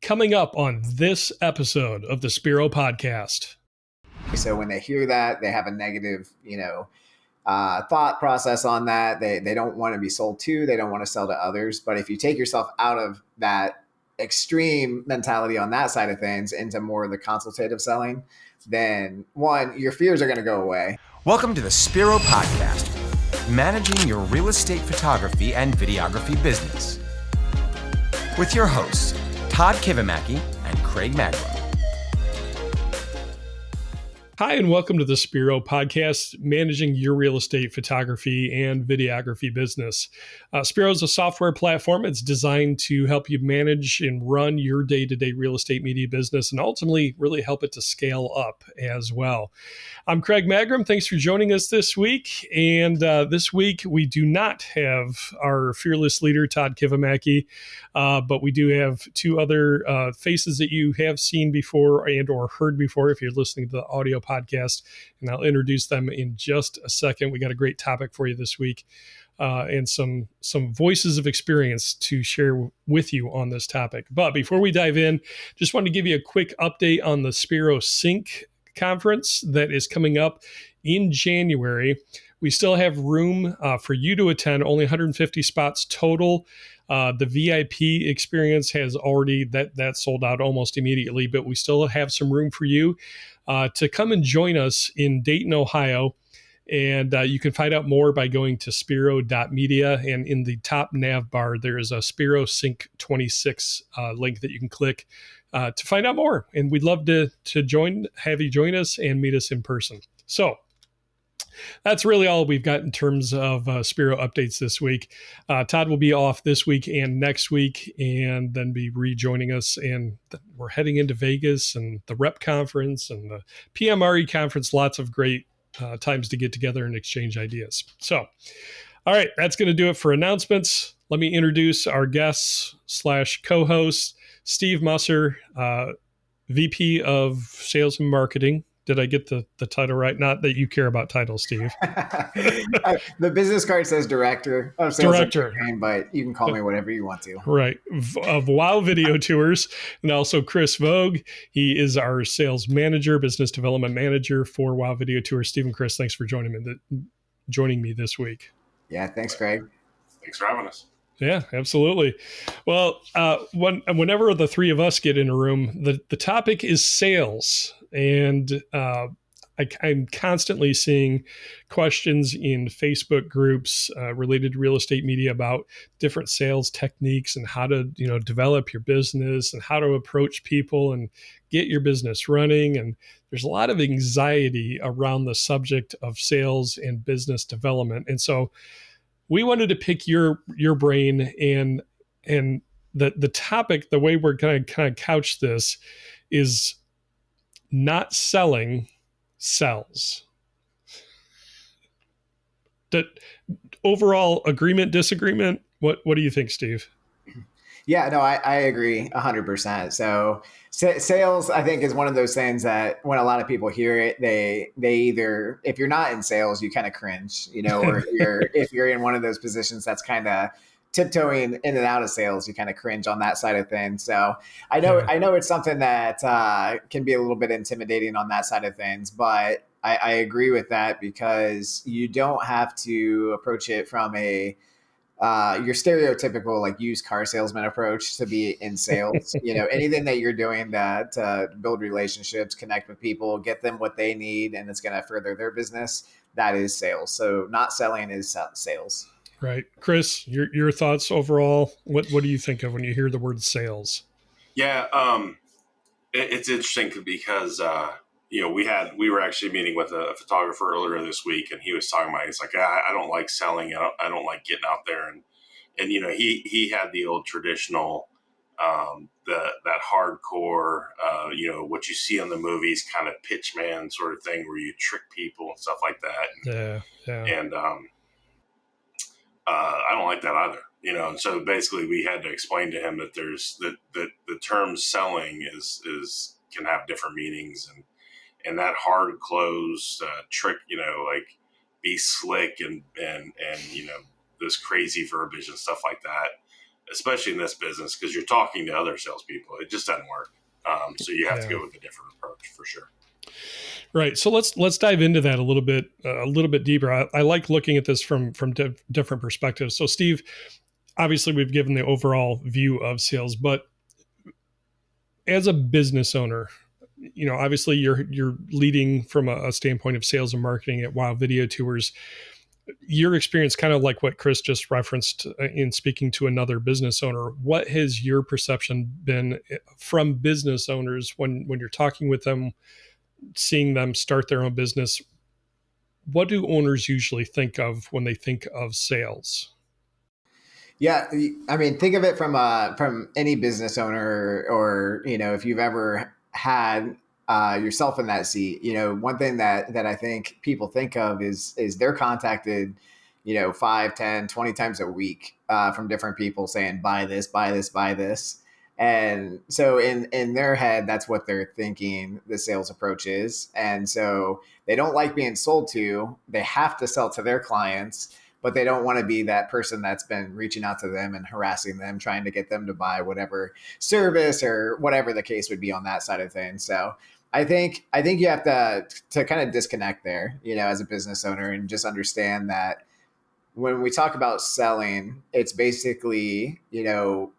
coming up on this episode of the Spiro podcast. So when they hear that, they have a negative, thought process on that. They don't want to be sold to, they don't want to sell to others. But if you take yourself out of that extreme mentality on that side of things into more of the consultative selling, then one, your fears are going to go away. Welcome to the Spiro podcast, managing your real estate photography and videography business. With your hosts, Todd Kivimaki and Craig Magrum. Hi, and welcome to the Spiro podcast, managing your real estate photography and videography business. Spiro is a software platform. It's designed to help you manage and run your day-to-day real estate media business and ultimately really help it to scale up as well. I'm Craig Magrum. Thanks for joining us this week. And this week, we do not have our fearless leader, Todd Kivimaki, but we do have two other faces that you have seen before and or heard before if you're listening to the audio podcast, and I'll introduce them in just a second. We got a great topic for you this week, and some voices of experience to share with you on this topic. But before we dive in, just wanted to give you a quick update on the Spiro Sync conference that is coming up in January. We still have room for you to attend, only 150 spots total. The VIP experience has already, that sold out almost immediately, but we still have some room for you to come and join us in Dayton, Ohio. And you can find out more by going to spiro.media. And in the top nav bar, there is a Spiro Sync 26 link that you can click to find out more. And we'd love to have you join us and meet us in person. So that's really all we've got in terms of Spiro updates this week. Todd will be off this week and next week, and then be rejoining us. And we're heading into Vegas and the Rep Conference and the PMRE Conference. Lots of great times to get together and exchange ideas. So, all right, that's going to do it for announcements. Let me introduce our guests / co-host, Steve Musser, VP of Sales and Marketing. Did I get the title right? Not that you care about titles, Steve. The business card says director of sales and marketing, but you can call me whatever you want to. Right. Of Wow Video Tours, and also Chris Voge. He is our sales manager, business development manager for Wow Video Tours. Steve and Chris, thanks for joining me this week. Yeah, thanks, Craig. Thanks for having us. Yeah, absolutely. Well, whenever the three of us get in a room, the topic is sales. And I'm constantly seeing questions in Facebook groups related to real estate media about different sales techniques and how to, develop your business and how to approach people and get your business running. And there's a lot of anxiety around the subject of sales and business development. And so we wanted to pick your brain, and the topic, the way we're going to kind of couch this is not selling sells. That overall agreement, disagreement. What do you think, Steve? Yeah, no, I agree 100%. So sales, I think, is one of those things that when a lot of people hear it, they either, if you're not in sales, you kind of cringe, or if you're in one of those positions that's kind of tiptoeing in and out of sales, you kind of cringe on that side of things. So I know it's something that can be a little bit intimidating on that side of things, but I agree with that, because you don't have to approach it from your stereotypical like used car salesman approach to be in sales. Anything that you're doing that build relationships, connect with people, get them what they need, and it's going to further their business, that is sales. So not selling is sales. Right. Chris, your thoughts overall, what do you think of when you hear the word sales? Yeah, it's interesting because we were actually meeting with a photographer earlier this week, and he was talking about, he's like, I don't like selling. I don't like getting out there. And he had the old traditional, that hardcore, what you see on the movies kind of pitch man sort of thing where you trick people and stuff like that. Yeah. And I don't like that either. And so basically we had to explain to him that there's the term selling can have different meanings, and that hard close trick, like be slick and this crazy verbiage and stuff like that. especially in this business, because you're talking to other salespeople. It just doesn't work. So you have to go with a different approach for sure. Right. So let's dive into that a little bit deeper. I like looking at this from different perspectives. So Steve, obviously we've given the overall view of sales, but as a business owner, obviously you're leading from a standpoint of sales and marketing at Wow Video Tours. Your experience, kind of like what Chris just referenced in speaking to another business owner, what has your perception been from business owners when you're talking with them, seeing them start their own business? What do owners usually think of when they think of sales? Yeah, I mean, think of it from any business owner, or if you've ever had yourself in that seat. One thing that I think people think of is they're contacted, 5, 10, 20 times a week from different people saying, buy this, buy this, buy this. And so in their head, that's what they're thinking the sales approach is. And so they don't like being sold to. They have to sell to their clients, but they don't want to be that person that's been reaching out to them and harassing them, trying to get them to buy whatever service or whatever the case would be on that side of things. So I think you have to kind of disconnect there, as a business owner, and just understand that when we talk about selling, it's basically,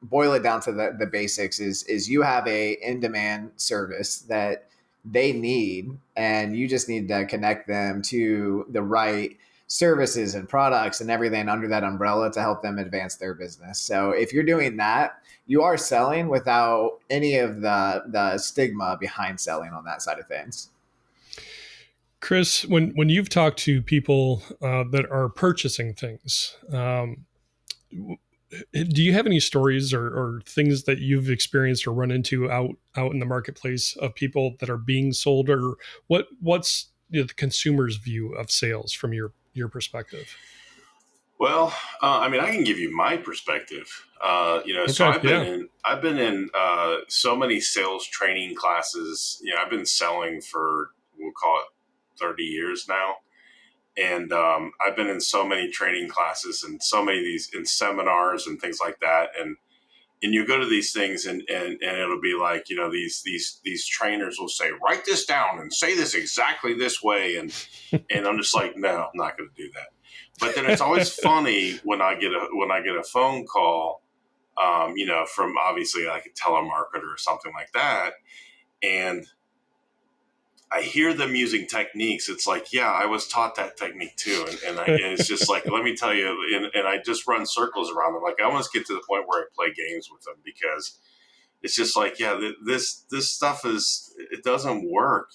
boil it down to the basics is you have a in-demand service that they need, and you just need to connect them to the right services and products and everything under that umbrella to help them advance their business. So if you're doing that, you are selling without any of the stigma behind selling on that side of things. Chris, when you've talked to people that are purchasing things, do you have any stories or things that you've experienced or run into out in the marketplace of people that are being sold, or what's the consumer's view of sales from your perspective? Well, I mean, I can give you my perspective. So I've been in so many sales training classes. I've been selling for, we'll call it 30 years now. And I've been in so many training classes and so many of these in seminars and things like that. And you go to these things and it'll be like, these trainers will say, write this down and say this exactly this way. And I'm just like, no, I'm not going to do that. But then it's always funny when I get a phone call, from obviously like a telemarketer or something like that. And I hear them using techniques. It's like, yeah, I was taught that technique too. And it's just like, let me tell you, and I just run circles around them. Like I almost get to the point where I play games with them, because it's just like, yeah, this stuff it doesn't work.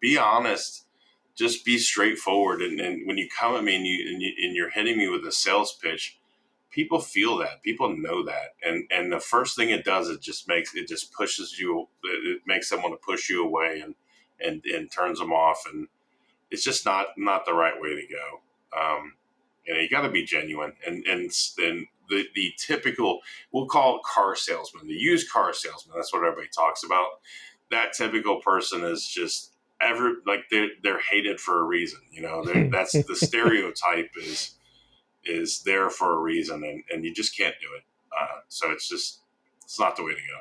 Be honest, just be straightforward. And when you come at me and you're hitting me with a sales pitch, people feel that, people know that. And the first thing it does, it just pushes you, it makes them want to push you away and turns them off. And it's just not the right way to go. You got to be genuine. And the typical, we'll call it car salesman, the used car salesman. That's what everybody talks about. That typical person is just they're hated for a reason. That's the stereotype is there for a reason, and you just can't do it. So it's not the way to go.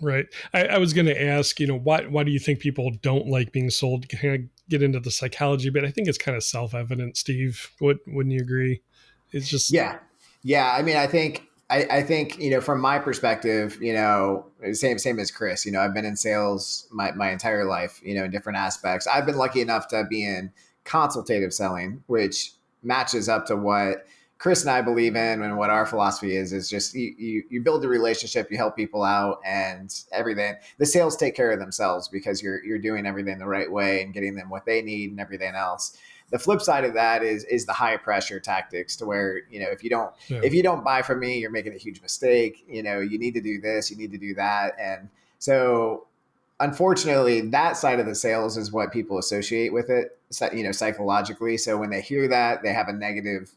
Right. I was going to ask, why do you think people don't like being sold? Kind of get into the psychology, but I think it's kind of self-evident, Steve. Wouldn't you agree? It's just... Yeah. I mean, I think, from my perspective, same as Chris, I've been in sales my entire life, in different aspects. I've been lucky enough to be in consultative selling, which matches up to what Chris and I believe in, and what our philosophy is just you build a relationship, you help people out, and everything. The sales take care of themselves because you're doing everything the right way and getting them what they need and everything else. The flip side of that is the high pressure tactics, to where, if you don't buy from me, you're making a huge mistake. You need to do this, you need to do that. And so unfortunately, that side of the sales is what people associate with it, psychologically. So when they hear that, they have a negative,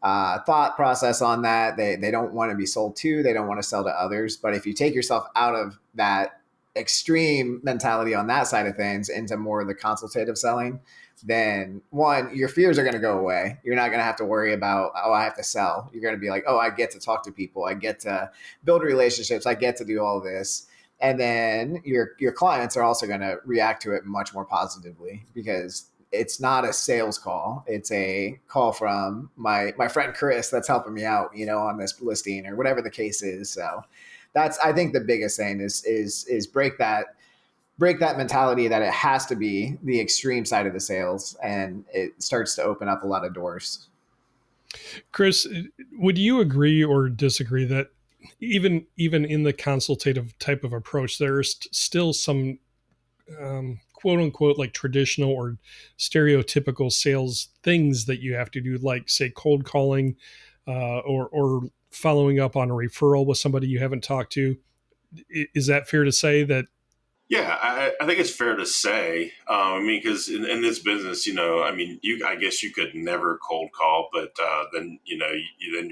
thought process on that. They don't want to be sold to, they don't want to sell to others. But if you take yourself out of that extreme mentality on that side of things into more of the consultative selling, then one, your fears are going to go away. You're not going to have to worry about, oh, I have to sell. You're going to be like, oh, I get to talk to people. I get to build relationships. I get to do all this. And then your clients are also going to react to it much more positively because it's not a sales call. It's a call from my friend Chris that's helping me out, on this listing or whatever the case is. So that's, I think, the biggest thing is break that mentality that it has to be the extreme side of the sales, and it starts to open up a lot of doors. Chris, would you agree or disagree that even in the consultative type of approach, there's still some quote unquote like traditional or stereotypical sales things that you have to do, like say cold calling or following up on a referral with somebody you haven't talked to? Is that fair to say that? Yeah, I think it's fair to say. I mean, because in this business, I guess you could never cold call, but then then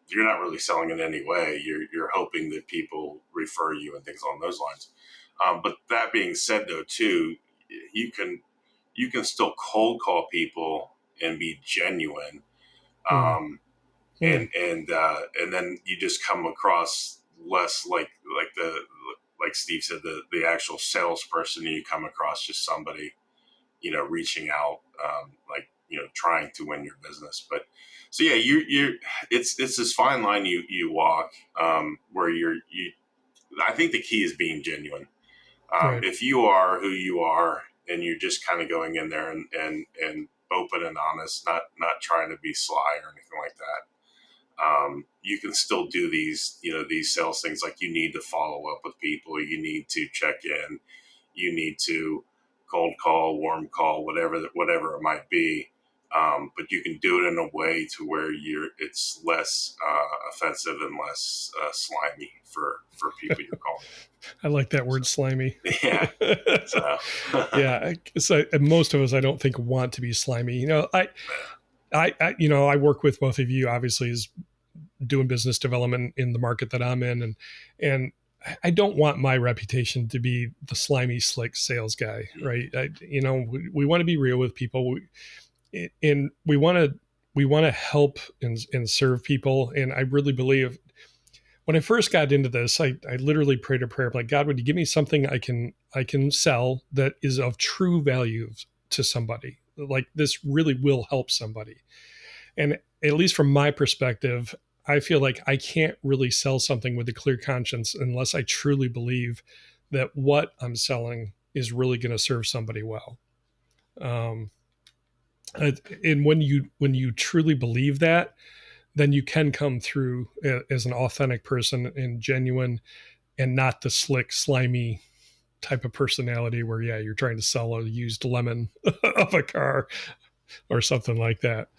you're not really selling in any way. You're hoping that people refer you and things along those lines. But that being said, though, too, you can still cold call people and be genuine, Mm, mm, and then you just come across less like the like Steve said, the actual salesperson. You come across just somebody, reaching out, trying to win your business. But so yeah, it's this fine line you walk, where I think the key is being genuine. right. If you are who you are and you're just kind of going in there and open and honest, not trying to be sly or anything like that, you can still do these sales things. Like, you need to follow up with people, you need to check in, you need to cold call, warm call, whatever it might be. But you can do it in a way to where it's less offensive and less slimy for people you're calling. I like that word, slimy. Yeah. So. Yeah. So most of us, I don't think, want to be slimy. I work with both of you, obviously, as doing business development in the market that I'm in, and I don't want my reputation to be the slimy, slick sales guy, right? We want to be real with people, and we want to help and serve people. And I really believe, when I first got into this, I literally prayed a prayer like, God, would you give me something I can sell that is of true value to somebody? Like, this really will help somebody. And at least from my perspective, I feel like I can't really sell something with a clear conscience unless I truly believe that what I'm selling is really going to serve somebody well. And when you truly believe that, then you can come through as an authentic person and genuine, and not the slick, slimy type of personality where, yeah, you're trying to sell a used lemon of a car or something like that.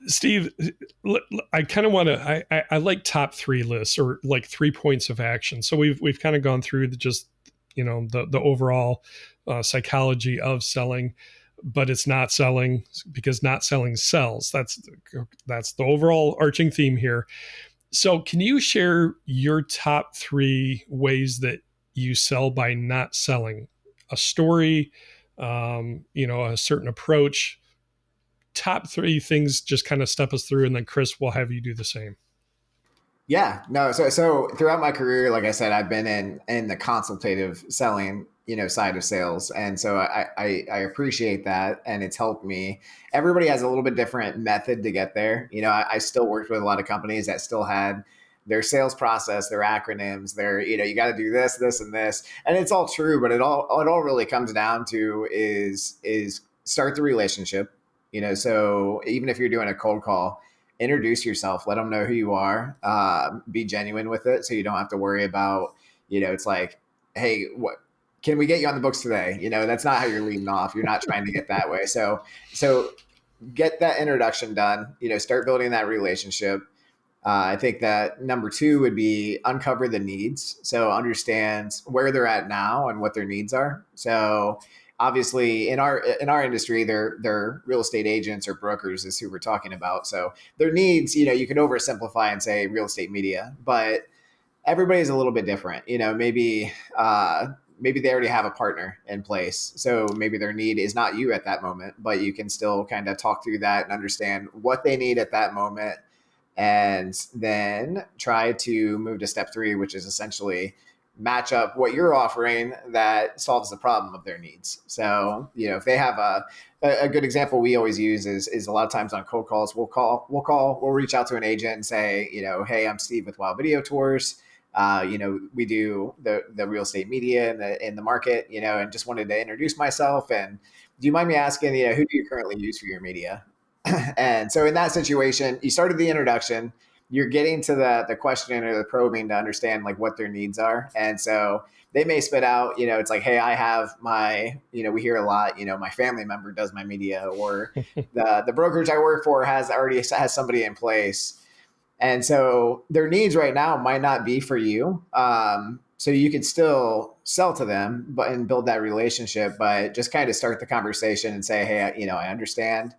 Steve, I kind of want to, I like top three lists, or like 3 points of action. So we've kind of gone through the overall psychology of selling, but it's not selling because not selling sells. That's the overall arching theme here. So can you share your top 3 ways that you sell by not selling? A story, a certain approach. Top 3 things, just kind of step us through, and then Chris will have you do the same. Yeah, no. So throughout my career, like I said, I've been in the consultative selling, side of sales. And so I appreciate that. And it's helped me. Everybody has a little bit different method to get there. I still worked with a lot of companies that still had their sales process, their acronyms, you got to do this, this, and this. And it's all true, but it all really comes down to is start the relationship. So even if you're doing a cold call, introduce yourself, let them know who you are, be genuine with it. So you don't have to worry about, it's like, hey, what can we get you on the books today? That's not how you're leading off. You're not trying to get that way. So get that introduction done, start building that relationship. I think that number 2 would be uncover the needs. So understand where they're at now and what their needs are. So obviously in our industry, they're real estate agents or brokers is who we're talking about. So their needs, you could oversimplify and say real estate media, but everybody's a little bit different. Maybe they already have a partner in place. So maybe their need is not you at that moment, but you can still kind of talk through that and understand what they need at that moment. And then try to move to step 3, which is essentially match up what you're offering that solves the problem of their needs. So, if they have a good example we always use is a lot of times on cold calls, we'll reach out to an agent and say, hey, I'm Steve with Wild Video Tours. We do the real estate media in the market, and just wanted to introduce myself. And do you mind me asking, who do you currently use for your media? And so in that situation, you started the introduction, you're getting to the questioning or the probing to understand like what their needs are. And so they may spit out, it's like, hey, I have my, we hear a lot, my family member does my media, or the brokerage I work for already has somebody in place. And so their needs right now might not be for you. So you could still sell to them, and build that relationship, but just kind of start the conversation and say, hey, I understand.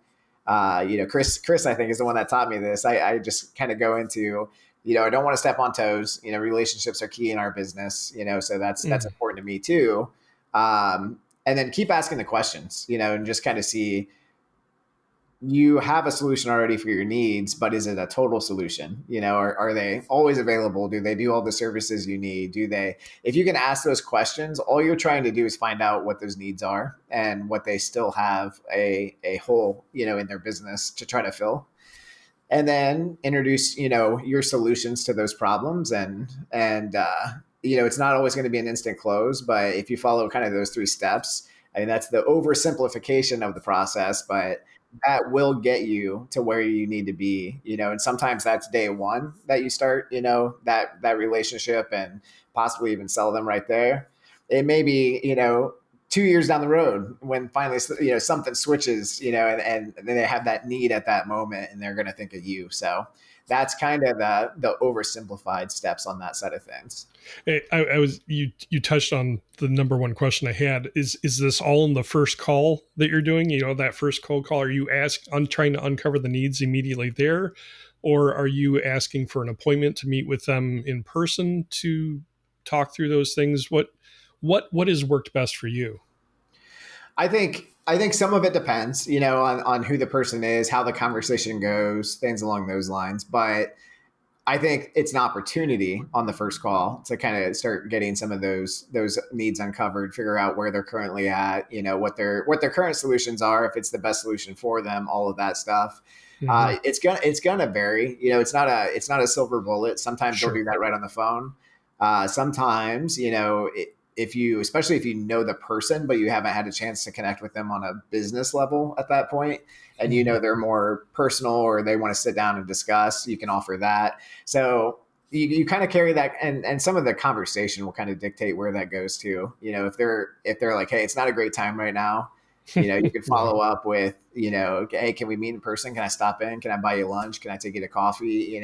Chris, I think, is the one that taught me this. I just kind of go into, I don't want to step on toes. Relationships are key in our business. So that's important to me too. And then keep asking the questions. And just kind of see, you have a solution already for your needs, but is it a total solution? Are they always available? Do they do all the services you need? If you can ask those questions, all you're trying to do is find out what those needs are and what they still have a hole, in their business to try to fill. And then introduce, your solutions to those problems. And it's not always going to be an instant close, but if you follow kind of those 3 steps, I mean, that's the oversimplification of the process, but that will get you to where you need to be, and sometimes that's day 1 that you start, that relationship, and possibly even sell them right there. It may be, 2 years down the road when finally, something switches, and then they have that need at that moment and they're going to think of you. So that's kind of the oversimplified steps on that side of things. You touched on the number one question I had is this all in the first call that you're doing? That first cold call, are you trying to uncover the needs immediately there, or are you asking for an appointment to meet with them in person to talk through those things? What has worked best for you? I think some of it depends, on who the person is, how the conversation goes, things along those lines. But I think it's an opportunity on the first call to kind of start getting some of those needs uncovered, figure out where they're currently at, what their current solutions are, if it's the best solution for them, all of that stuff. Mm-hmm. It's gonna vary. It's not a silver bullet. Sometimes They'll do that right on the phone. Sometimes, especially if you know the person, but you haven't had a chance to connect with them on a business level at that point, and they're more personal, or they want to sit down and discuss, you can offer that. So you kind of carry that, and some of the conversation will kind of dictate where that goes to. If they're like, hey, it's not a great time right now, you can follow up with, hey, can we meet in person? Can I stop in? Can I buy you lunch? Can I take you to coffee?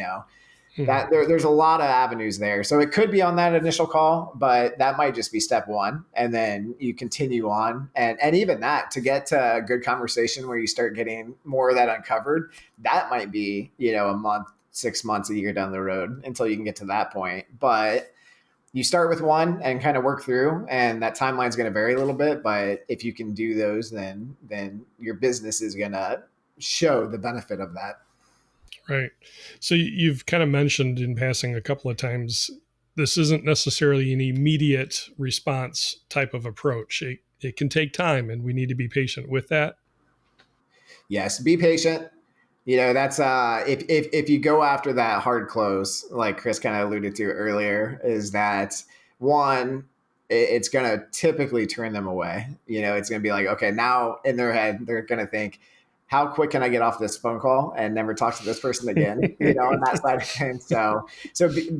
That there's a lot of avenues there. So it could be on that initial call, but that might just be step 1. And then you continue on. And even that, to get to a good conversation where you start getting more of that uncovered, that might be, a month, 6 months, a year down the road until you can get to that point. But you start with 1 and kind of work through, and that timeline is going to vary a little bit. But if you can do those, then your business is going to show the benefit of that. Right. So you've kind of mentioned in passing a couple of times, this isn't necessarily an immediate response type of approach. It can take time, and we need to be patient with that. Yes, be patient. That's if you go after that hard close, like Chris kind of alluded to earlier, is that 1, it's going to typically turn them away. It's going to be like, okay, now in their head, they're going to think, how quick can I get off this phone call and never talk to this person again? On that side of things. So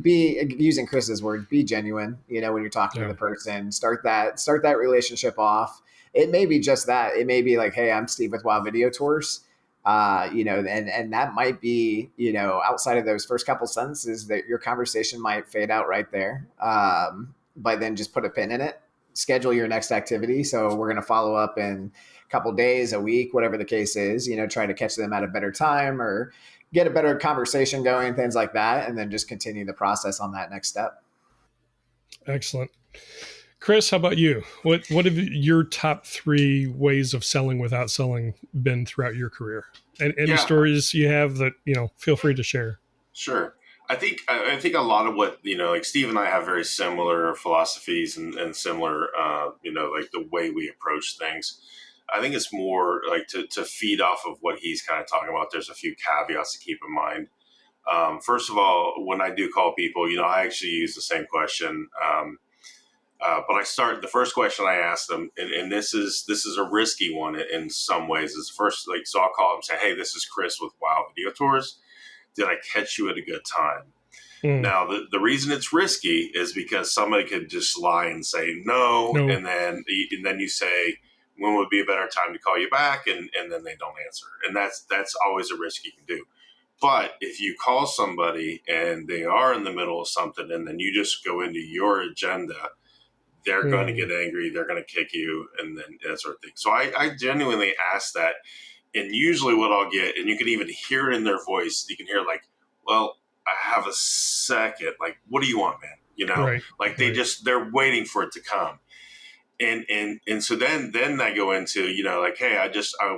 be using Chris's word, be genuine. When you're talking to the person, start that relationship off. It may be just that. It may be like, hey, I'm Steve with Wild Video Tours. And that might be, outside of those first couple sentences, that your conversation might fade out right there. But then just put a pin in it. Schedule your next activity. So we're going to follow up in couple days, a week, whatever the case is, try to catch them at a better time or get a better conversation going, things like that. And then just continue the process on that next step. Excellent. Chris, how about you? What have your top 3 ways of selling without selling been throughout your career? And any Yeah, stories you have that, feel free to share. sure. I think a lot of what, like Steve and I have very similar philosophies and similar, like the way we approach things. I think it's more like to feed off of what he's kind of talking about. There's a few caveats to keep in mind. First of all, when I do call people, I actually use the same question. But the first question I ask them, and this is a risky one in some ways, is first, so I'll call them and say, hey, this is Chris with Wow Video Tours. Did I catch you at a good time? Mm. Now, the reason it's risky is because somebody could just lie and say no. And then you say, when would be a better time to call you back? And then they don't answer. And that's always a risk you can do. But if you call somebody and they are in the middle of something and then you just go into your agenda, they're going to get angry. They're going to kick you and then that sort of thing. So I genuinely ask that. And usually what I'll get, and you can even hear it in their voice, you can hear like, well, I have a second. Like, what do you want, man? They're waiting for it to come. And so then I go into, like, hey, I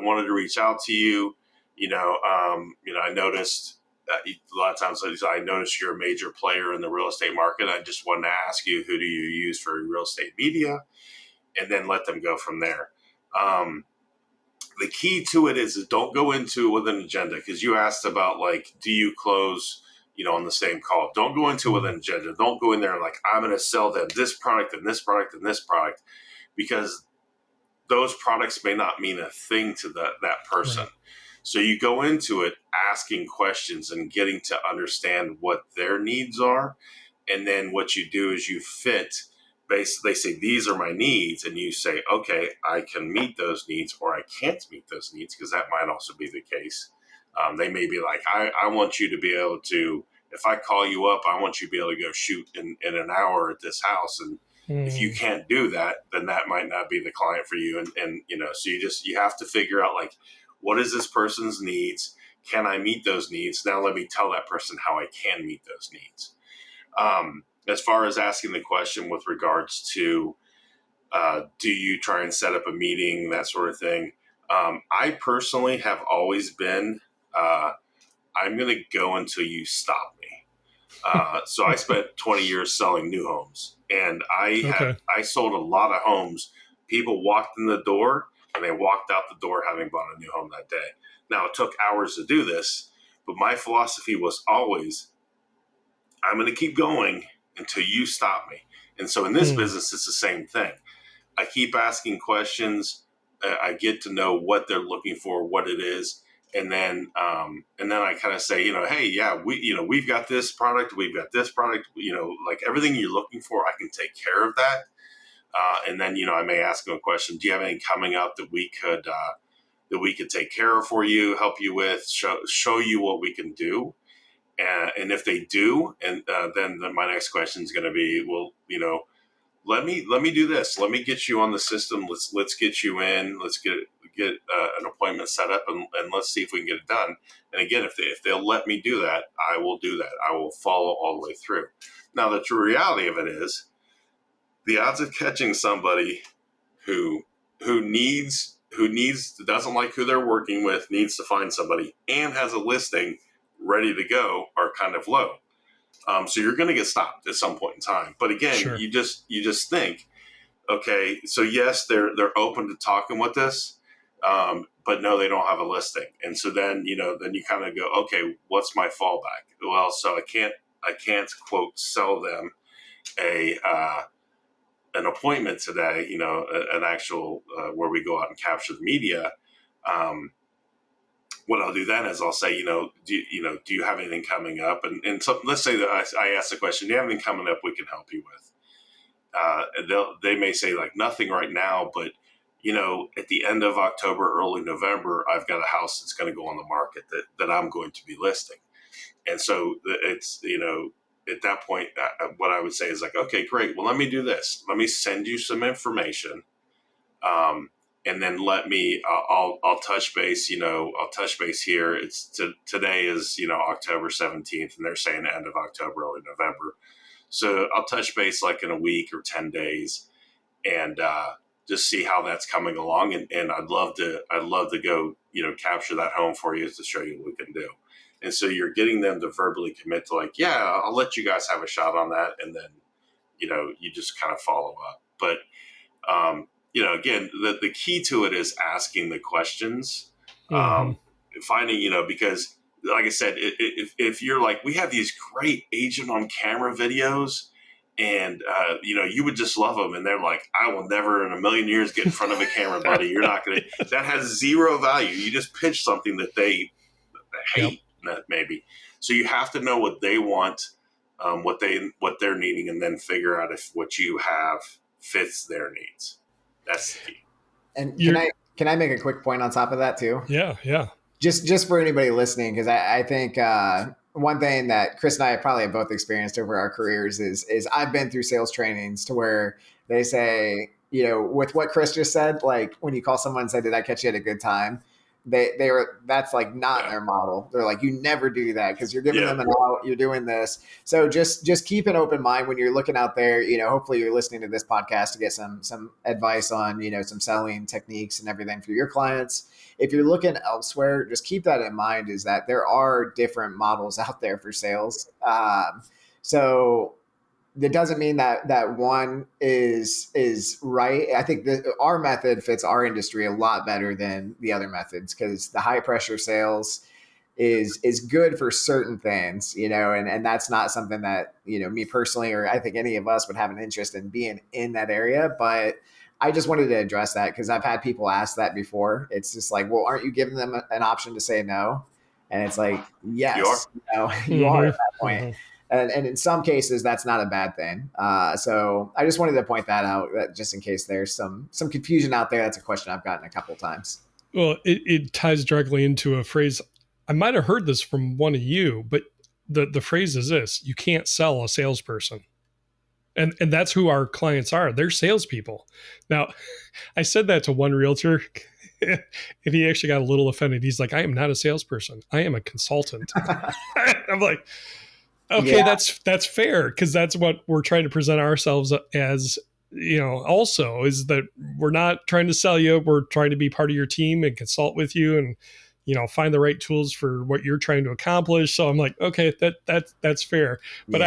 wanted to reach out to you. I noticed a lot of times I noticed you're a major player in the real estate market. I just wanted to ask you, who do you use for real estate media? And then let them go from there. The key to it is don't go into it with an agenda, because you asked about, like, do you close, on the same call? Don't go into it with an agenda. Don't go in there like, I'm going to sell them this product and this product and this product, because those products may not mean a thing to that person. Right. So you go into it asking questions and getting to understand what their needs are. And then what you do is you fit. They say, these are my needs. And you say, okay, I can meet those needs, or I can't meet those needs, because that might also be the case. They may be like, I want you to be able to, if I call you up, I want you to be able to go shoot in an hour at this house. And if you can't do that, then that might not be the client for you. And so you have to figure out, like, what is this person's needs? Can I meet those needs? Now let me tell that person how I can meet those needs. As far as asking the question with regards to, do you try and set up a meeting, that sort of thing? I personally have always been, I'm going to go until you stop me. So I spent 20 years selling new homes, and I sold a lot of homes. People walked in the door and they walked out the door having bought a new home that day. Now, it took hours to do this, but my philosophy was always, I'm going to keep going until you stop me. And so in this business, it's the same thing. I keep asking questions. I get to know what they're looking for, what it is. And then I kind of say, hey, yeah, we've got this product, like everything you're looking for, I can take care of that. And then, I may ask them a question. Do you have anything coming up that we could take care of for you, help you with, show you what we can do? And if they do, and then my next question is going to be, well, let me do this. Let me get you on the system. Let's get you in. Let's get an appointment set up, and let's see if we can get it done. And again, if they'll let me do that, I will do that. I will follow all the way through. Now, the true reality of it is, the odds of catching somebody who doesn't like who they're working with, needs to find somebody, and has a listing ready to go are kind of low. So you're going to get stopped at some point in time. But again, sure, you just think, okay, so yes, they're open to talking with us, but no, they don't have a listing. And so then you kind of go, okay, what's my fallback? Well, so I can't quote sell them an appointment today, an actual where we go out and capture the media. What I'll do then is I'll say, do you have anything coming up? And so let's say that I ask the question, do you have anything coming up we can help you with? They may say, like, nothing right now, but at the end of October, early November, I've got a house that's going to go on the market that I'm going to be listing. And so it's, at that point, what I would say is like, okay, great. Well, let me do this. Let me send you some information. And then I'll touch base, I'll touch base here. Today is, October 17th, and they're saying end of October, early November. So I'll touch base like in a week or 10 days and just see how that's coming along. And I'd love to go, capture that home for you to show you what we can do. And so you're getting them to verbally commit to like, yeah, I'll let you guys have a shot on that. And then, you just kind of follow up. But, again, the key to it is asking the questions, finding, because like I said, if you're like, we have these great agent on camera videos and, you would just love them. And they're like, I will never in a million years get in front of a camera, buddy. You're not going to, that has zero value. You just pitch something that they hate, maybe. So you have to know what they want, what they're needing, and then figure out if what you have fits their needs. That's the key. And can I make a quick point on top of that too? Yeah. Just for anybody listening, because I think one thing that Chris and I probably have both experienced over our careers is I've been through sales trainings to where they say, with what Chris just said, like when you call someone and say, did I catch you at a good time? That's like not their model. They're like, you never do that because you're giving them an out, you're doing this. So just keep an open mind when you're looking out there. Hopefully you're listening to this podcast to get some advice on, some selling techniques and everything for your clients. If you're looking elsewhere, just keep that in mind, is that there are different models out there for sales. So that doesn't mean that one is right. I think our method fits our industry a lot better than the other methods, because the high pressure sales is good for certain things, and that's not something that, me personally, or I think any of us would have an interest in being in that area. But I just wanted to address that because I've had people ask that before. It's just like, well, aren't you giving them an option to say no? And it's like, yes, you are at that point. Mm-hmm. And in some cases, that's not a bad thing. So I just wanted to point that out, that just in case there's some confusion out there. That's a question I've gotten a couple of times. Well, it ties directly into a phrase. I might have heard this from one of you, but the phrase is this: you can't sell a salesperson. And that's who our clients are. They're salespeople. Now, I said that to one realtor, and he actually got a little offended. He's like, I am not a salesperson. I am a consultant. I'm like, okay, that's fair, because that's what we're trying to present ourselves as, also, is that we're not trying to sell you. We're trying to be part of your team and consult with you and, find the right tools for what you're trying to accomplish. So I'm like, okay, that's fair. But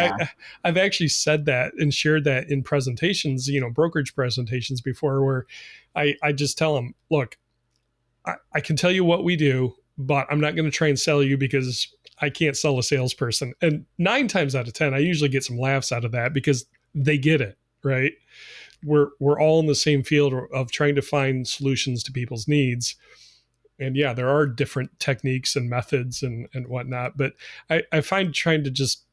I've actually said that and shared that in presentations, brokerage presentations before, where I just tell them, look, I can tell you what we do, but I'm not going to try and sell you because I can't sell a salesperson. And 9 times out of 10, I usually get some laughs out of that because they get it, right? We're all in the same field of trying to find solutions to people's needs. And there are different techniques and methods and whatnot, but I find trying to just,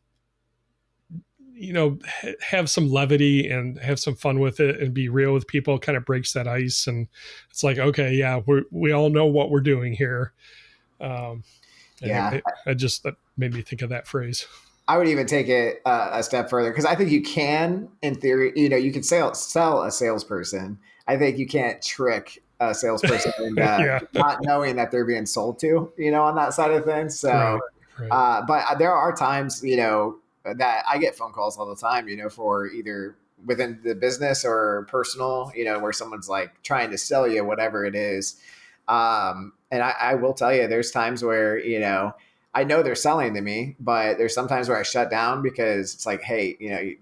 have some levity and have some fun with it and be real with people kind of breaks that ice. And it's like, okay, we all know what we're doing here. That made me think of that phrase. I would even take it a step further, because I think you can, in theory, you can sell a salesperson. I think you can't trick a salesperson into not knowing that they're being sold to, on that side of things. So, right. But there are times, that I get phone calls all the time, for either within the business or personal, where someone's like trying to sell you whatever it is. And I will tell you, there's times where, I know they're selling to me, but there's sometimes where I shut down because it's like, hey,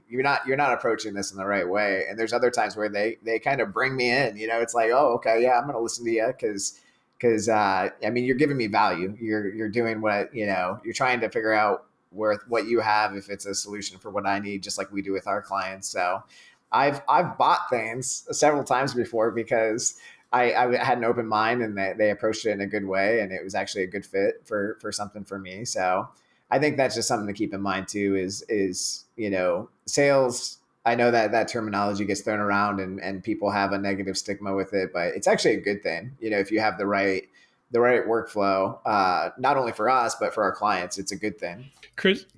you're not approaching this in the right way. And there's other times where they kind of bring me in, it's like, oh, okay, yeah, I'm going to listen to you because you're giving me value. You're doing what, you're trying to figure out what you have, if it's a solution for what I need, just like we do with our clients. So I've bought things several times before because I had an open mind and they approached it in a good way, and it was actually a good fit for something for me. So I think that's just something to keep in mind too, is sales. I know that terminology gets thrown around and people have a negative stigma with it, but it's actually a good thing. If you have the right workflow, not only for us, but for our clients, it's a good thing.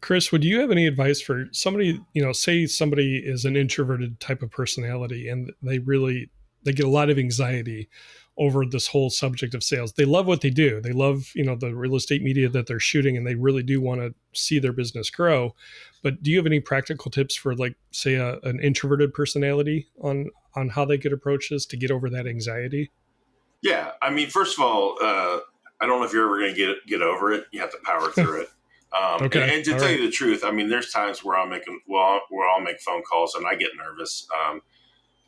Chris, would you have any advice for somebody, say somebody is an introverted type of personality and they get a lot of anxiety over this whole subject of sales. They love what they do. They love, the real estate media that they're shooting, and they really do want to see their business grow. But do you have any practical tips for, like, say, an introverted personality on how they could approach this to get over that anxiety? Yeah. I mean, first of all, I don't know if you're ever going to get over it. You have to power through it. Okay. And to tell you the truth, I mean, there's times where I'll make phone calls and I get nervous.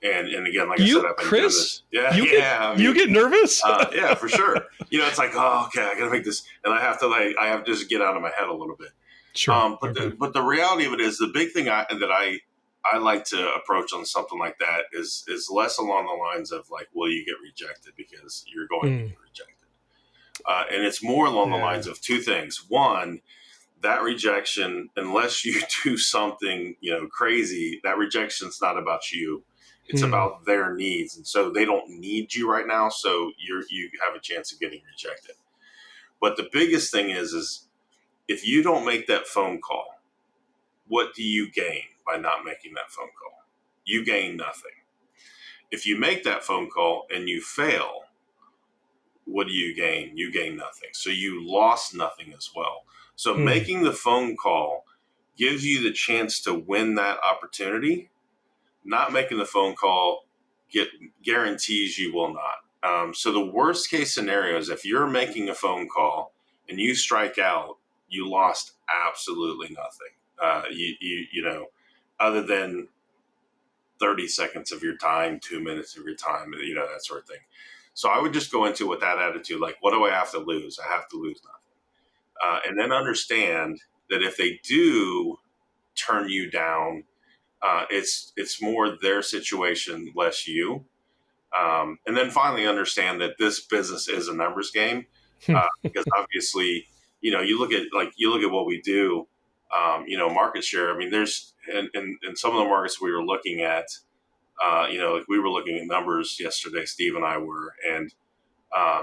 And again, like I said, I've been doing this. Yeah, you get nervous? Yeah, for sure. It's like, oh, okay, I got to make this, and I have to just get out of my head a little bit. Sure. But the reality of it is, the big thing that I like to approach on something like that is less along the lines of like, will you get rejected, because you're going to get rejected, and it's more along the lines of two things. One, that rejection, unless you do something crazy, that rejection's not about you. It's about their needs. And so they don't need you right now. So you have a chance of getting rejected. But the biggest thing is if you don't make that phone call, what do you gain by not making that phone call? You gain nothing. If you make that phone call and you fail, what do you gain? You gain nothing. So you lost nothing as well. So making the phone call gives you the chance to win that opportunity. Not making the phone call guarantees you will not. So the worst case scenario is if you're making a phone call and you strike out, you lost absolutely nothing. Other than 30 seconds of your time, 2 minutes of your time, that sort of thing. So I would just go into it with that attitude, like, what do I have to lose? I have to lose nothing. And then understand that if they do turn you down, it's more their situation, less you. And then finally understand that this business is a numbers game, because obviously, you look at what we do, market share. I mean, there's in some of the markets we were looking at, like we were looking at numbers yesterday, Steve and I were, and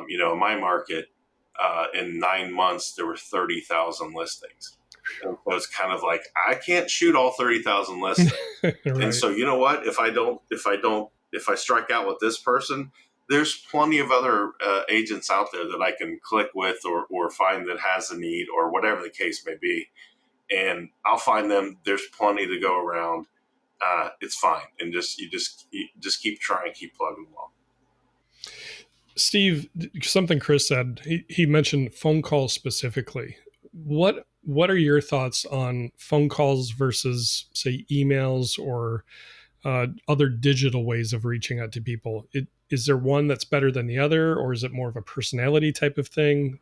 in my market, in 9 months there were 30,000 listings. And so it's kind of like, I can't shoot all 30,000 listings. Right. And so, you know what, if I strike out with this person, there's plenty of other agents out there that I can click with or find that has a need or whatever the case may be. And I'll find them. There's plenty to go around. It's fine. And you just keep trying, keep plugging along. Steve, something Chris said, he mentioned phone calls specifically. What are your thoughts on phone calls versus, say, emails or other digital ways of reaching out to people? Is there one that's better than the other, or is it more of a personality type of thing?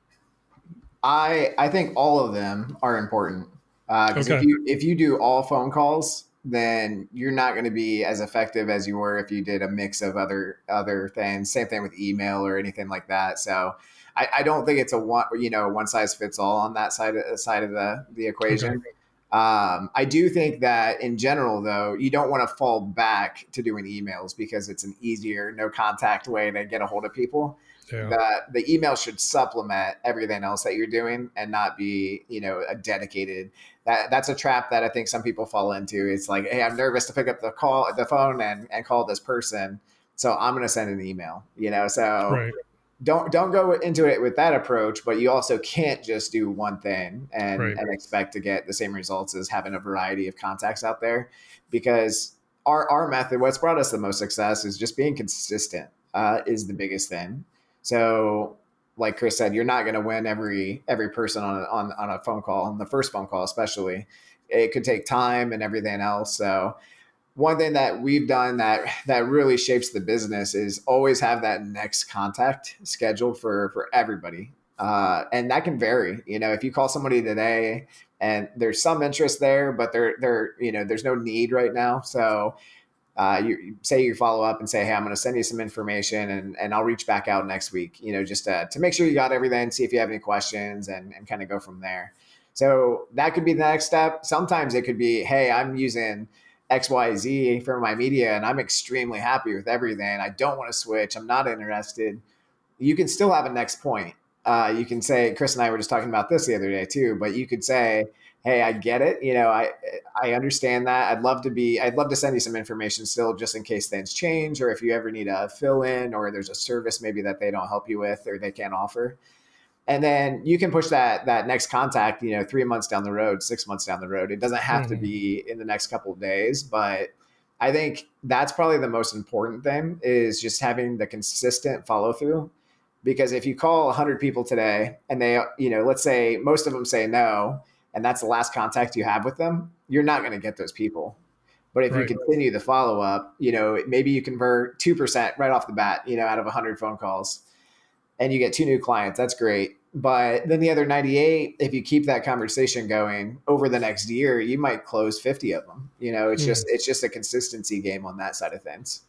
I think all of them are important. Because Okay. if you do all phone calls, then you're not going to be as effective as you were if you did a mix of other things. Same thing with email or anything like that. So I don't think it's a one size fits all on that side of the equation. Okay. I do think that in general, though, you don't want to fall back to doing emails because it's an easier, no contact way to get a hold of people. Yeah. The email should supplement everything else that you're doing and not be, a dedicated. That's a trap that I think some people fall into. It's like, hey, I'm nervous to pick up the phone and call this person, so I'm going to send an email. So right. Don't go into it with that approach, but you also can't just do one thing and expect to get the same results as having a variety of contacts out there, because our method, what's brought us the most success is just being consistent is the biggest thing. So like Chris said, you're not going to win every person on a phone call, on the first phone call especially. It could take time and everything else. So one thing that we've done that really shapes the business is always have that next contact scheduled for everybody. And that can vary. If you call somebody today and there's some interest there, but there's no need right now. So you say you follow up and say, hey, I'm going to send you some information and I'll reach back out next week, just to make sure you got everything, see if you have any questions and kind of go from there. So that could be the next step. Sometimes it could be, hey, I'm using XYZ for my media and I'm extremely happy with everything. I don't want to switch. I'm not interested. You can still have a next point. You can say, Chris and I were just talking about this the other day too, but you could say, hey, I get it. I understand that. I'd love to send you some information still just in case things change, or if you ever need a fill in, or there's a service maybe that they don't help you with or they can't offer. And then you can push that next contact, 3 months down the road, 6 months down the road. It doesn't have to be in the next couple of days, but I think that's probably the most important thing, is just having the consistent follow through. Because if you call 100 people today and they, let's say most of them say no, and that's the last contact you have with them, you're not going to get those people. But if you Right. continue the follow up, maybe you convert 2% right off the bat, out of 100 phone calls, and you get 2 new clients. That's great. But then the other 98, if you keep that conversation going over the next year, you might close 50 of them. It's just a consistency game on that side of things.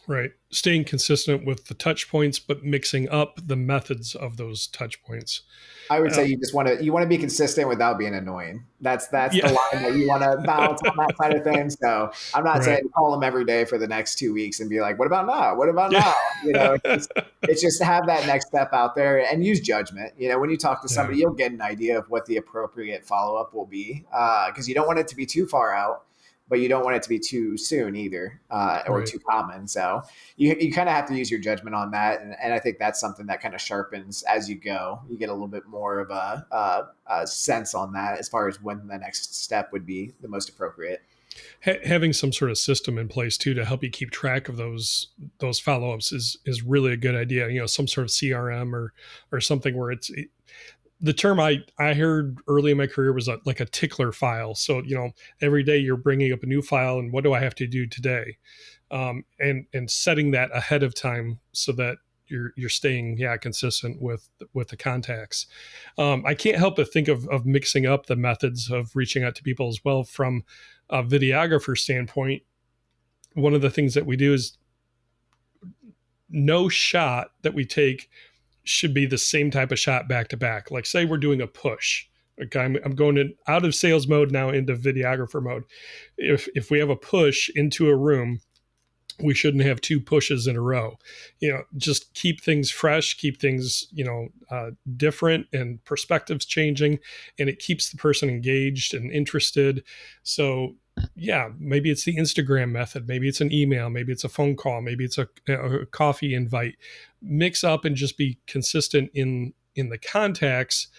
Right. Staying consistent with the touch points, but mixing up the methods of those touch points. I would say you want to be consistent without being annoying. That's Yeah. the line that you want to balance on that side of things. So I'm not Right. saying call them every day for the next 2 weeks and be like, what about now? What about now? It's just to have that next step out there and use judgment. When you talk to somebody, you'll get an idea of what the appropriate follow up will be, because you don't want it to be too far out, but you don't want it to be too soon either, or Right. too common. So you kind of have to use your judgment on that. And I think that's something that kind of sharpens as you go. You get a little bit more of a sense on that as far as when the next step would be the most appropriate. Having some sort of system in place too to help you keep track of those follow-ups is really a good idea. Some sort of CRM or something where the term I heard early in my career was like a tickler file. So, every day you're bringing up a new file and what do I have to do today? And setting that ahead of time so that you're staying consistent with the contacts. I can't help but think of mixing up the methods of reaching out to people as well from a videographer standpoint. One of the things that we do is no shot that we take should be the same type of shot back to back. Like say we're doing a push. Okay, I'm going out of sales mode now into videographer mode. If we have a push into a room, we shouldn't have 2 pushes in a row. Just keep things fresh, keep things different, and perspectives changing, and it keeps the person engaged and interested. So maybe it's the Instagram method, maybe it's an email, maybe it's a phone call, maybe it's a coffee invite. Mix up and just be consistent in the contacts,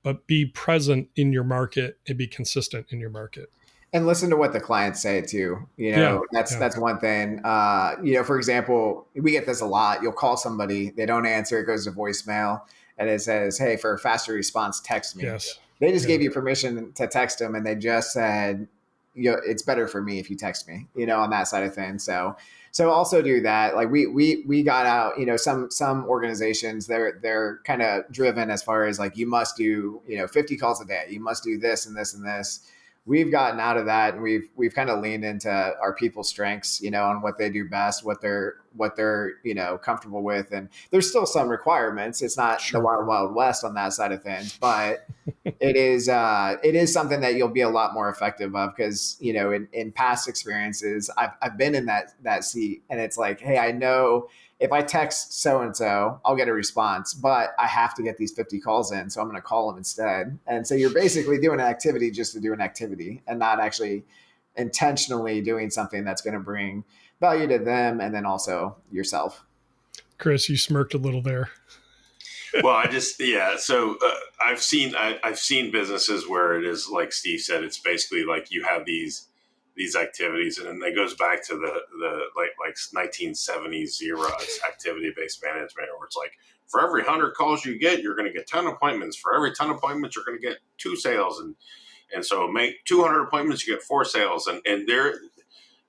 but be present in your market and be consistent in your market. And listen to what the clients say too. That's one thing. For example, we get this a lot. You'll call somebody, they don't answer, it goes to voicemail, and it says, "Hey, for a faster response, text me." Yes. They just gave you permission to text them, and they just said, "It's better for me if you text me." On that side of things. So also do that. Like we got out. Some organizations they're kind of driven as far as like you must do 50 calls a day. You must do this and this and this. We've gotten out of that, and we've kind of leaned into our people's strengths, on what they do best, what they're comfortable with. And there's still some requirements. It's not the wild, wild west on that side of things, but it is something that you'll be a lot more effective of, because, in past experiences, I've been in that seat, and it's like, hey, I know if I text so-and-so, I'll get a response, but I have to get these 50 calls in. So I'm going to call them instead. And so you're basically doing an activity just to do an activity and not actually intentionally doing something that's going to bring value to them and then also yourself. Chris, you smirked a little there. Well, So I've seen businesses where it is like Steve said. It's basically like you have these activities, and then it goes back to the 1970s era activity-based management, where it's like for every 100 calls you get, you're going to get 10 appointments. For every 10 appointments, you're going to get 2 sales, and so make 200 appointments, you get 4 sales, and their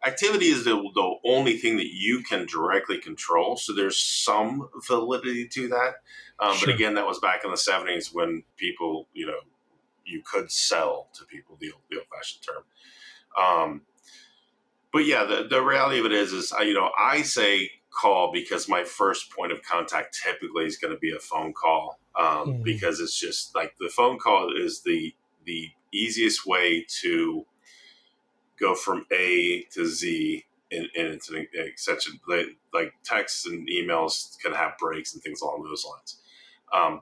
activity is the only thing that you can directly control. So there's some validity to that, but again, that was back in the 70s when people, you could sell to people, the old-fashioned term. But the reality of it is I say call because my first point of contact typically is going to be a phone call, because it's just like the phone call is the easiest way to go from A to Z and it's an extension. Like texts and emails can have breaks and things along those lines.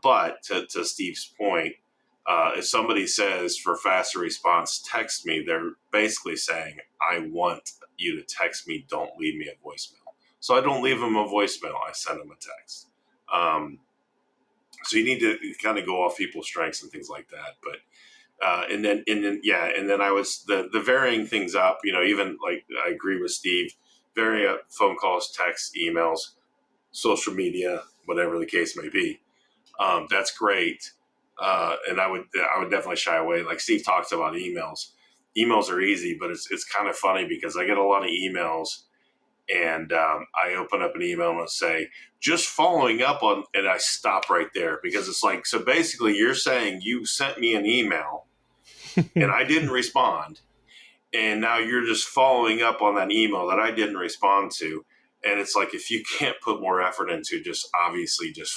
But to Steve's point, If somebody says for faster response, text me, they're basically saying, I want you to text me. Don't leave me a voicemail. So I don't leave them a voicemail. I send them a text. So you need to kind of go off people's strengths and things like that. But and then I was the varying things up. Even like I agree with Steve. Vary up phone calls, texts, emails, social media, whatever the case may be. That's great. And I would definitely shy away. Like Steve talks about emails. Emails are easy, but it's kind of funny because I get a lot of emails, and I open up an email and I'll say, just following up on, and I stop right there because it's like, so basically you're saying you sent me an email and I didn't respond. And now you're just following up on that email that I didn't respond to. And it's like, if you can't put more effort into just obviously just,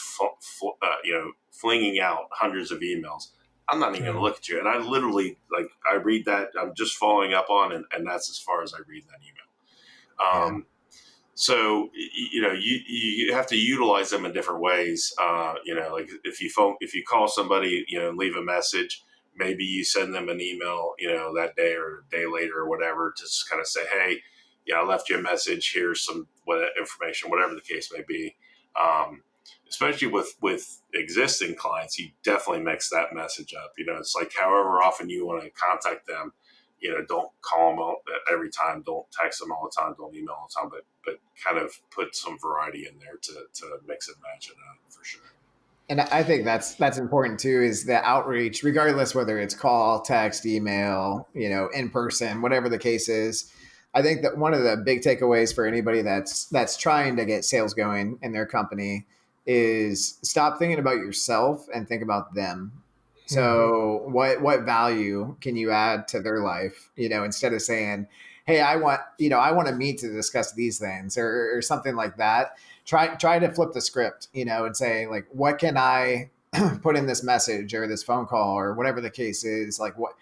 flinging out hundreds of emails, I'm not even going to look at you. And I literally, like, I read that, I'm just following up on, and that's as far as I read that email. So, you have to utilize them in different ways. Like if you call somebody, leave a message, maybe you send them an email, that day or a day later or whatever, to just kind of say, hey, I left you a message. Here's some information, whatever the case may be. Especially with existing clients, you definitely mix that message up. It's like however often you want to contact them, don't call them every time. Don't text them all the time. Don't email all the time, but kind of put some variety in there to mix and match it up for sure. And I think that's important too, is the outreach, regardless whether it's call, text, email, in person, whatever the case is. I think that one of the big takeaways for anybody that's trying to get sales going in their company is stop thinking about yourself and think about them. So what value can you add to their life? Instead of saying, hey, I want to meet to discuss these things or something like that. Try to flip the script, and say, like, what can I put in this message or this phone call or whatever the case is? Like, what,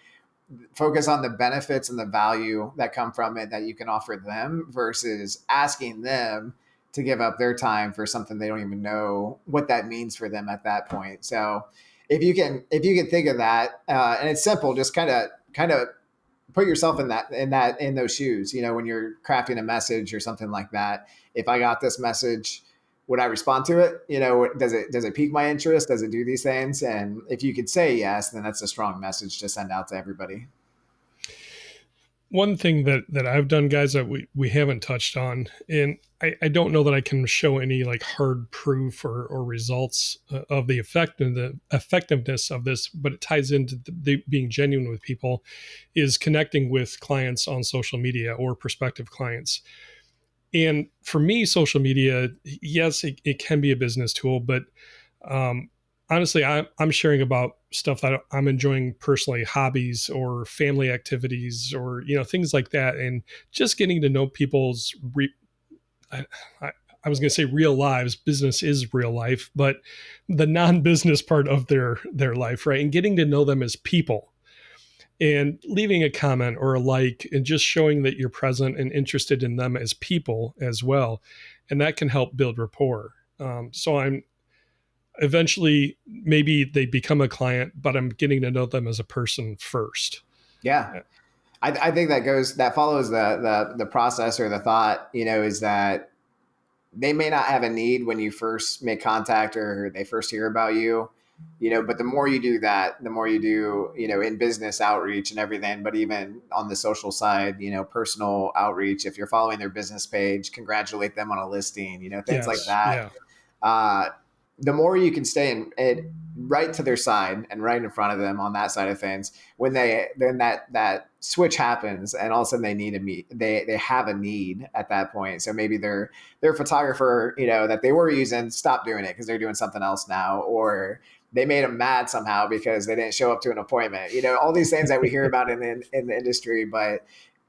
focus on the benefits and the value that come from it that you can offer them versus asking them to give up their time for something they don't even know what that means for them at that point. So if you can think of that, and it's simple, just kind of put yourself in those shoes, when you're crafting a message or something like that. If I got this message, would I respond to it? Does it pique my interest? Does it do these things? And if you could say yes, then that's a strong message to send out to everybody. One thing that I've done, guys, that we haven't touched on, and I don't know that I can show any like hard proof or results of the effectiveness of this, but it ties into being genuine with people, is connecting with clients on social media or prospective clients. And for me, social media, yes, it can be a business tool, but honestly, I'm sharing about stuff that I'm enjoying personally, hobbies or family activities or, things like that. And just getting to know people's, I was going to say real lives. Business is real life, but the non-business part of their life, right? And getting to know them as people and leaving a comment or a like and just showing that you're present and interested in them as people as well. And that can help build rapport. So I'm eventually, maybe they become a client, but I'm getting to know them as a person first. Yeah. I think that follows the process or the thought, is that they may not have a need when you first make contact or they first hear about you, but the more you do that, the more you do, in business outreach and everything, but even on the social side, personal outreach, if you're following their business page, congratulate them on a listing, things like that. Yeah. The more you can stay in right to their side and right in front of them on that side of things, then that switch happens and all of a sudden they have a need at that point. So maybe their photographer, that they were using stopped doing it because they're doing something else now, or they made them mad somehow because they didn't show up to an appointment, all these things that we hear about in the industry. But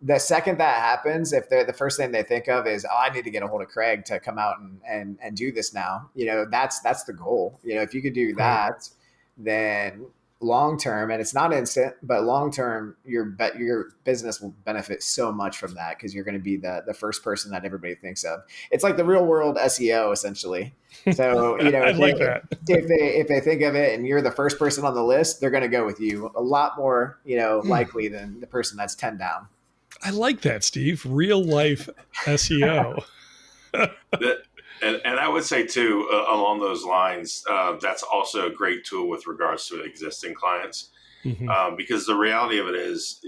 the second that happens, if they're the first thing they think of is, I need to get a hold of Craig to come out and do this now, that's the goal. If you could do that, then long term, and it's not instant, but long term, your business will benefit so much from that because you're going to be the first person that everybody thinks of. It's like the real world SEO essentially. So I like that. if they think of it and you're the first person on the list, they're going to go with you a lot more likely than the person that's 10 down. I like that, Steve. Real life SEO. And I would say too, along those lines, that's also a great tool with regards to existing clients, because the reality of it is,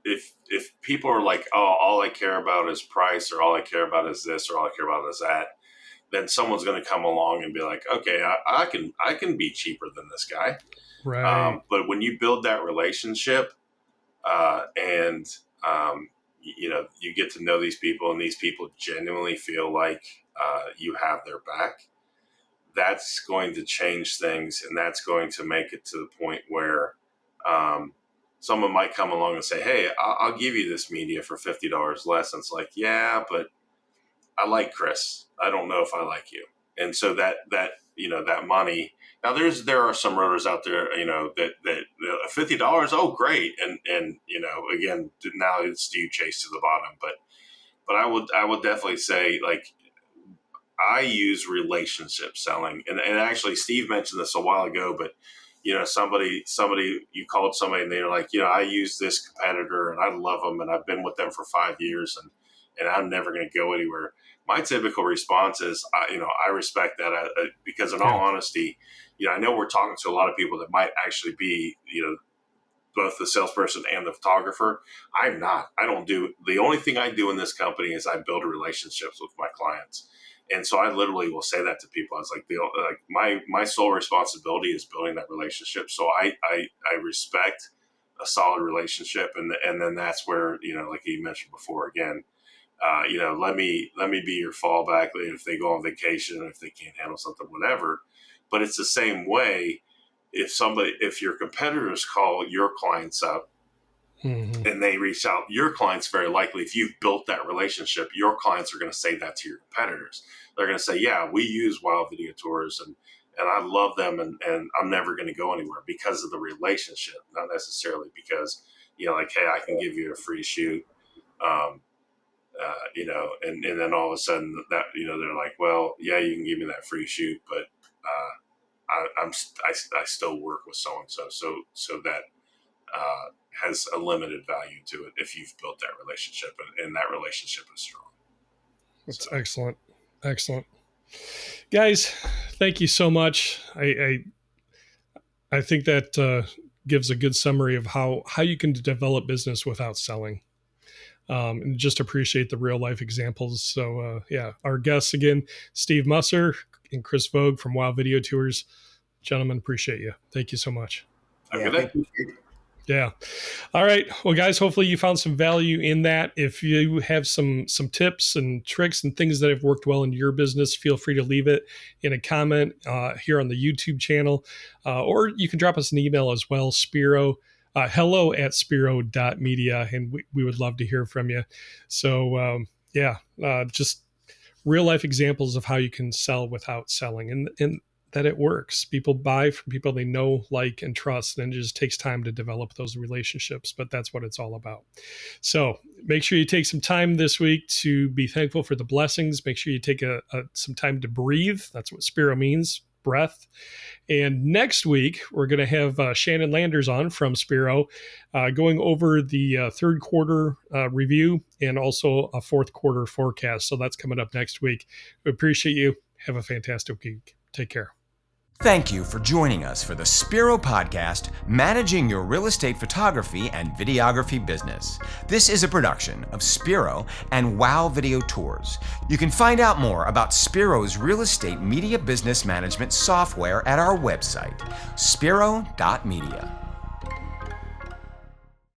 if people are like, oh, all I care about is price, or all I care about is this, or all I care about is that, then someone's going to come along and be like, okay, I can be cheaper than this guy. Right. But when you build that relationship, and you get to know these people, and these people genuinely feel like you have their back, that's going to change things, and that's going to make it to the point where someone might come along and say, hey, I'll give you this media for $50 less. And it's like, yeah, but I like Chris. I don't know if I like you. And so that money. Now there are some realtors out there, that $50. Oh, great. And again, now it's do you chase to the bottom, but I would definitely say, like, I use relationship selling, and actually Steve mentioned this a while ago, but somebody, you called somebody and they're like, I use this competitor and I love them and I've been with them for 5 years and I'm never going to go anywhere. My typical response is, I respect that because in all honesty, I know we're talking to a lot of people that might actually be, both the salesperson and the photographer. I'm not. The only thing I do in this company is I build relationships with my clients. And so I literally will say that to people. I was like, my sole responsibility is building that relationship. So I respect a solid relationship. And then that's where, like you mentioned before, again, let me be your fallback if they go on vacation, if they can't handle something, whatever. But it's the same way. If your competitors call your clients up and they reach out, your clients, very likely, if you've built that relationship, your clients are going to say that to your competitors. They're going to say, yeah, we use Wow Video Tours and I love them and I'm never going to go anywhere because of the relationship, not necessarily because, like, hey, I can give you a free shoot. And then all of a sudden that, they're like, well, yeah, you can give me that free shoot, but I still work with so-and-so. So that has a limited value to it if you've built that relationship and that relationship is strong. That's excellent. Excellent. Guys, thank you so much. I think that gives a good summary of how you can develop business without selling. And just appreciate the real life examples. So our guests again, Steve Musser and Chris Voge from Wow Video Tours. Gentlemen, appreciate you. Thank you so much. Thank you. Yeah. All right. Well, guys, hopefully you found some value in that. If you have some tips and tricks and things that have worked well in your business, feel free to leave it in a comment here on the YouTube channel, or you can drop us an email as well, Spiro. hello@spiro.media, and we would love to hear from you. So just real life examples of how you can sell without selling, and that it works. People buy from people they know, like, and trust, and it just takes time to develop those relationships, but that's what it's all about. So make sure you take some time this week to be thankful for the blessings. Make sure you take some time to breathe. That's what Spiro means, breath. And next week, we're going to have Shannon Landers on from Spiro, going over the third quarter review and also a fourth quarter forecast. So that's coming up next week. We appreciate you. Have a fantastic week. Take care. Thank you for joining us for the Spiro Podcast, Managing Your Real Estate Photography and Videography Business. This is a production of Spiro and Wow Video Tours. You can find out more about Spiro's real estate media business management software at our website, spiro.media.